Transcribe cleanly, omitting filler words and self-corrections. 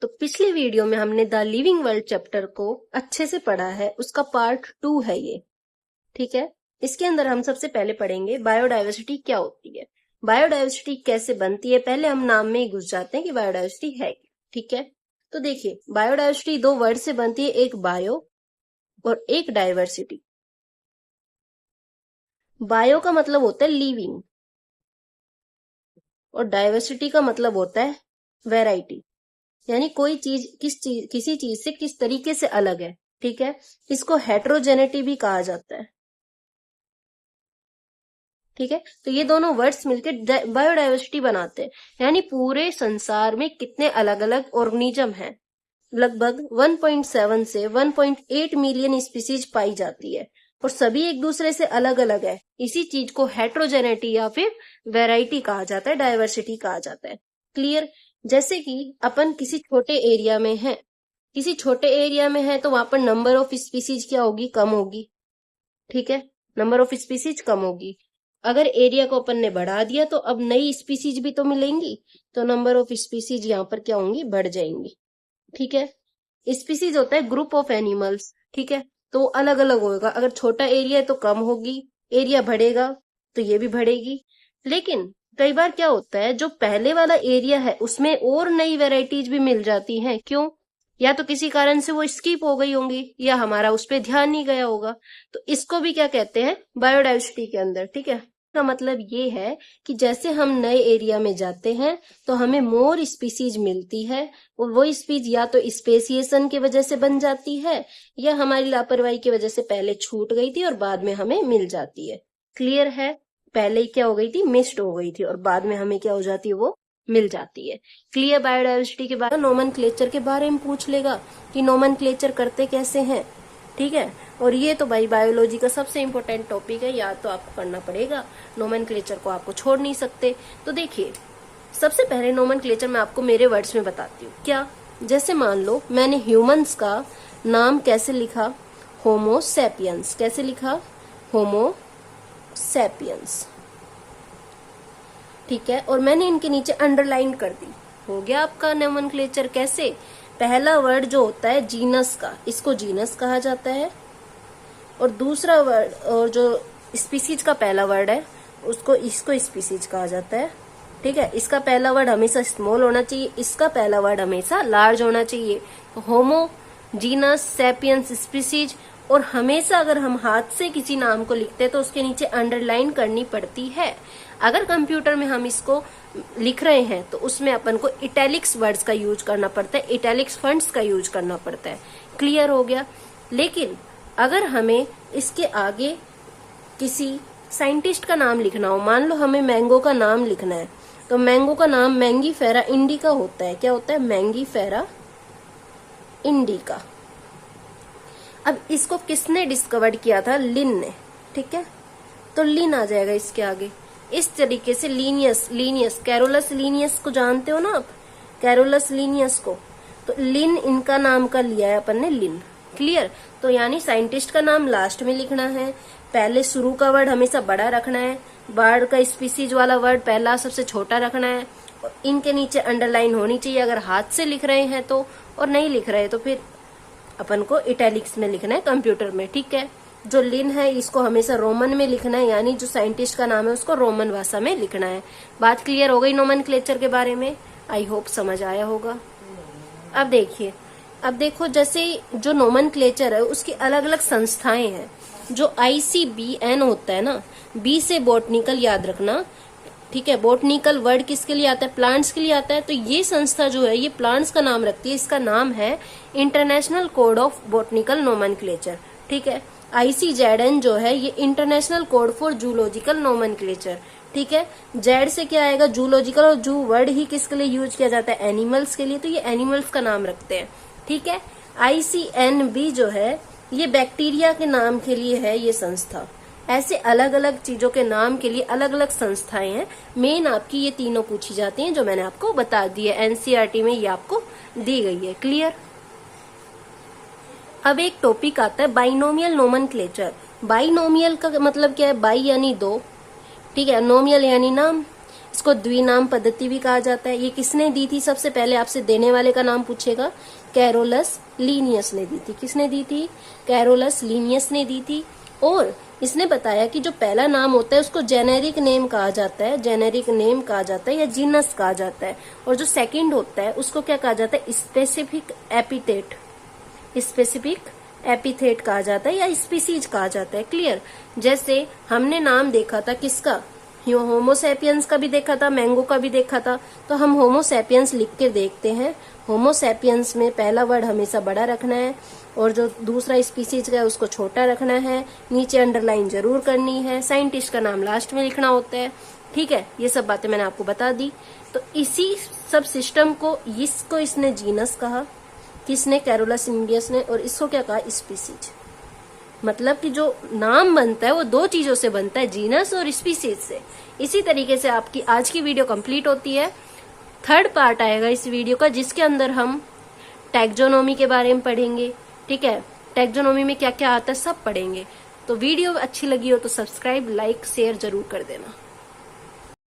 तो पिछली वीडियो में हमने द लिविंग वर्ल्ड चैप्टर को अच्छे से पढ़ा है, उसका पार्ट 2 है ये। ठीक है, इसके अंदर हम सबसे पहले पढ़ेंगे बायोडायवर्सिटी क्या होती है, बायोडायवर्सिटी कैसे बनती है। पहले हम नाम में ही घुस जाते हैं कि बायोडायवर्सिटी है क्या। ठीक है, तो देखिए बायोडायवर्सिटी दो वर्ड से बनती है, एक बायो और एक डायवर्सिटी। बायो का मतलब होता है लिविंग और डायवर्सिटी का मतलब होता है वैरायटी, यानी कोई चीज किसी चीज से किस तरीके से अलग है। ठीक है, इसको हेट्रोजेनिटी भी कहा जाता है। ठीक है, तो ये दोनों वर्ड्स मिलकर बायोडायवर्सिटी बनाते हैं, यानी पूरे संसार में कितने अलग अलग ऑर्गेनिज्म हैं। लगभग 1.7 से 1.8 मिलियन स्पीसीज पाई जाती है और सभी एक दूसरे से अलग अलग है। इसी चीज को हेट्रोजेनिटी या फिर वैरायटी कहा जाता है, डायवर्सिटी कहा जाता है। क्लियर। जैसे कि अपन किसी छोटे एरिया में है, तो वहां पर नंबर ऑफ स्पीसीज क्या होगी, कम होगी। ठीक है, नंबर ऑफ स्पीसीज कम होगी। अगर एरिया को अपन ने बढ़ा दिया तो अब नई स्पीसीज भी तो मिलेंगी, तो नंबर ऑफ स्पीसीज यहाँ पर क्या होंगी, बढ़ जाएंगी। ठीक है, स्पीसीज होता है ग्रुप ऑफ एनिमल्स। ठीक है, तो अलग अलग होगा। अगर छोटा एरिया है तो कम होगी, एरिया बढ़ेगा तो ये भी बढ़ेगी। लेकिन कई बार क्या होता है, जो पहले वाला एरिया है उसमें और नई वेराइटीज भी मिल जाती हैं। क्यों? या तो किसी कारण से वो स्किप हो गई होंगी या हमारा उस पर ध्यान नहीं गया होगा। तो इसको भी क्या कहते हैं, बायोडायवर्सिटी के अंदर। ठीक है, का मतलब ये है कि जैसे हम नए एरिया में जाते हैं तो हमें मोर स्पीसीज मिलती है, और वो स्पीसीज या तो स्पेसिएशन की वजह से बन जाती है या हमारी लापरवाही की वजह से पहले छूट गई थी और बाद में हमें मिल जाती है। क्लियर है, पहले क्या हो गई थी, मिस्ड हो गई थी और बाद में हमें क्या हो जाती है, वो मिल जाती है। क्लियर। बायोडायवर्सिटी के बाद नोमेनक्लेचर के बारे में पूछ लेगा कि नोमेनक्लेचर करते कैसे हैं। ठीक है, और ये तो भाई बायोलॉजी का सबसे इम्पोर्टेंट टॉपिक है, याद तो आपको करना पड़ेगा, नोमेनक्लेचर को आपको छोड़ नहीं सकते। तो देखिए सबसे पहले नोमेनक्लेचर मैं आपको मेरे वर्ड्स में बताती हूँ। क्या? जैसे मान लो मैंने ह्यूमंस का नाम कैसे लिखा, होमो सैपियंस। कैसे लिखा, होमो सैपियंस। ठीक है, और मैंने इनके नीचे अंडरलाइन कर दी। हो गया आपका नोमेनक्लेचर। कैसे? पहला वर्ड जो होता है जीनस का, इसको जीनस कहा जाता है, और दूसरा वर्ड और जो स्पीसीज का पहला वर्ड है इसको स्पीसीज कहा जाता है। ठीक है, इसका पहला वर्ड हमेशा स्मॉल होना चाहिए, इसका पहला वर्ड हमेशा लार्ज होना चाहिए। होमो, जीनस, सैपियंस, स्पीसीज। और हमेशा अगर हम हाथ से किसी नाम को लिखते हैं तो उसके नीचे अंडरलाइन करनी पड़ती है। अगर कंप्यूटर में हम इसको लिख रहे हैं तो उसमें अपन को इटैलिक्स वर्ड्स का यूज करना पड़ता है, इटैलिक्स फॉन्ट्स का यूज करना पड़ता है। क्लियर हो गया। लेकिन अगर हमें इसके आगे किसी साइंटिस्ट का नाम लिखना हो, मान लो हमें मैंगो का नाम लिखना है, तो मैंगो का नाम मैंगीफेरा इंडिका होता है। क्या होता है? Mangifera indica. अब इसको किसने डिस्कवर किया था? लिन ने। ठीक है, तो लिन आ जाएगा इसके आगे। इस तरीके से लीनियस कैरोलस लीनियस को जानते हो ना आप, कैरोलस लीनियस को, तो लिन इनका नाम का लिया है अपन ने, लिन। क्लियर। तो यानी साइंटिस्ट का नाम लास्ट में लिखना है, पहले शुरू का वर्ड हमेशा बड़ा रखना है, बर्ड का स्पीसीज वाला वर्ड पहला सबसे छोटा रखना है, और इनके नीचे अंडरलाइन होनी चाहिए अगर हाथ से लिख रहे हैं तो, और नहीं लिख रहे तो फिर अपन को इटैलिक्स में लिखना है कंप्यूटर में। ठीक है, जो लिन है इसको हमेशा रोमन में लिखना है, यानी जो साइंटिस्ट का नाम है उसको रोमन भाषा में लिखना है। बात क्लियर हो गई नोमेनक्लेचर के बारे में? आई होप समझ आया होगा। अब देखिए, अब देखो जैसे जो नोमेनक्लेचर है उसकी अलग अलग संस्थाएं हैं। जो ICBN होता है ना, बी से बॉटनिकल याद रखना। ठीक है, बॉटनिकल वर्ड किसके लिए आता है? प्लांट्स के लिए आता है। तो ये संस्था जो है ये प्लांट्स का नाम रखती है, इसका नाम है international code of botanical nomenclature. ठीक है, ICZN जो है ये international code for zoological nomenclature. ठीक है, जेड से क्या आएगा? जूलॉजिकल, और जू वर्ड ही किसके लिए यूज किया जाता है? एनिमल्स के लिए, तो ये एनिमल्स का नाम रखते हैं। ठीक है, ICNB जो है ये बैक्टीरिया के नाम के लिए है ये संस्था। ऐसे अलग अलग चीजों के नाम के लिए अलग अलग संस्थाएं हैं। मेन आपकी ये तीनों पूछी जाती हैं जो मैंने आपको बता दी है, NCERT में ये आपको दी गई है। क्लियर। अब एक टॉपिक आता है बाइनोमियल नोमेनक्लेचर। बाइनोमियल का मतलब क्या है? बाई यानी दो, ठीक है, नोमियल यानी नाम, इसको द्विनाम पद्धति भी कहा जाता है। ये किसने दी थी? सबसे पहले आपसे देने वाले का नाम पूछेगा, कैरोलस लीनियस ने दी थी। किसने दी थी? कैरोलस लीनियस ने दी थी। और इसने बताया कि जो पहला नाम होता है उसको जेनेरिक नेम कहा जाता है, जेनेरिक नेम कहा जाता है या जीनस कहा जाता है। और जो सेकंड होता है उसको क्या कहा जाता है? स्पेसिफिक एपिथेट, स्पेसिफिक एपिथेट कहा जाता है या स्पीसीज कहा जाता है। क्लियर? जैसे हमने नाम देखा था किसका? होमोसैपियंस का भी देखा था, मैंगो का भी देखा था। तो हम होमोसैपियंस लिख के देखते हैं। होमोसैपियंस में पहला वर्ड हमेशा बड़ा रखना है और जो दूसरा स्पीसीज का है उसको छोटा रखना है। नीचे अंडरलाइन जरूर करनी है। साइंटिस्ट का नाम लास्ट में लिखना होता है। ठीक है, ये सब बातें मैंने आपको बता दी। तो इसी सब सिस्टम को इसने जीनस कहा, किसने? कैरोलस लीनियस ने। और इसको क्या कहा? स्पीसीज। मतलब कि जो नाम बनता है वो दो चीजों से बनता है, जीनस और स्पीसीज से। इसी तरीके से आपकी आज की वीडियो कंप्लीट होती है। थर्ड पार्ट आएगा इस वीडियो का, जिसके अंदर हम टैक्सोनॉमी के बारे में पढ़ेंगे। ठीक है, टैक्सोनॉमी में क्या क्या आता है सब पढ़ेंगे। तो वीडियो अच्छी लगी हो तो सब्सक्राइब, लाइक, शेयर जरूर कर देना।